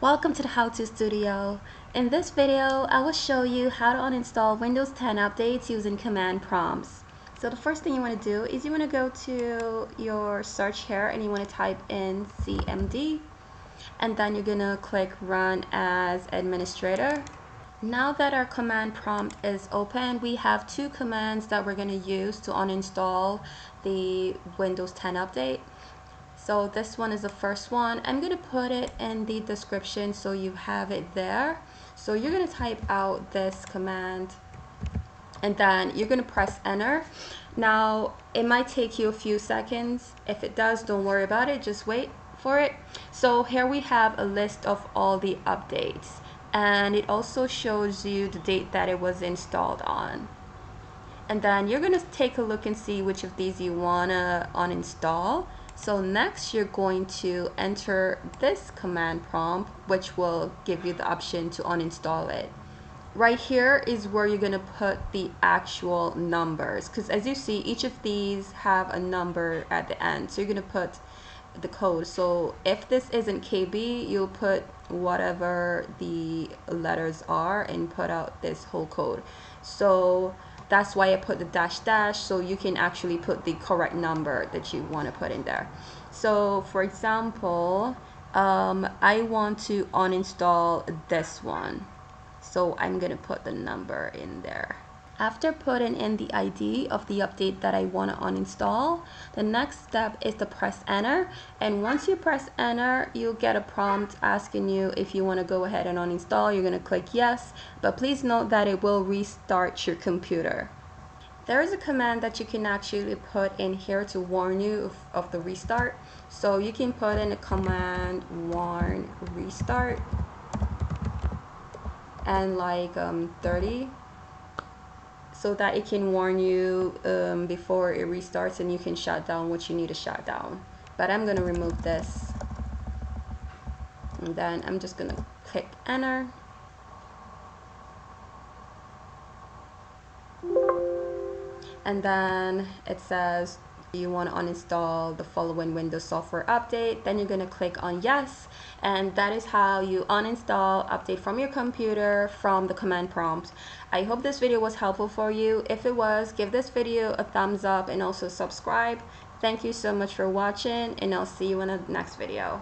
Welcome to the How To Studio. In this video, I will show you how to uninstall Windows 10 updates using command prompts. So the first thing you want to do is you want to go to your search here and you want to type in CMD, and then you're going to click Run as Administrator. Now that our command prompt is open, we have two commands that we're going to use to uninstall the Windows 10 update. So this one is the first one. I'm going to put it in the description so you have it there. So you're going to type out this command and then you're going to press enter. Now it might take you a few seconds. If it does, don't worry about it, just wait for it. So here we have a list of all the updates, and it also shows you the date that it was installed on. And then you're going to take a look and see which of these you want to uninstall. So next you're going to enter this command prompt, which will give you the option to uninstall it. Right here is where you're going to put the actual numbers, because as you see, each of these have a number at the end. So you're going to put the code. So if this isn't KB, you'll put whatever the letters are and put out this whole code. So that's why I put the dash dash, so you can actually put the correct number that you want to put in there. So for example, I want to uninstall this one, so I'm gonna put the number in there. After putting in the ID of the update that I want to uninstall, the next step is to press enter. And once you press enter, you'll get a prompt asking you if you want to go ahead and uninstall. You're going to click yes, but please note that it will restart your computer. There is a command that you can actually put in here to warn you of the restart. So you can put in a command warn restart and like 30, so that it can warn you before it restarts and you can shut down what you need to shut down. But I'm going to remove this, and then I'm just going to click enter. And then it says you want to uninstall the following Windows software update. Then you're going to click on yes, and that is how you uninstall update from your computer from the command prompt. I hope this video was helpful for you. If it was, give this video a thumbs up and also subscribe. Thank you so much for watching, and I'll see you in the next video.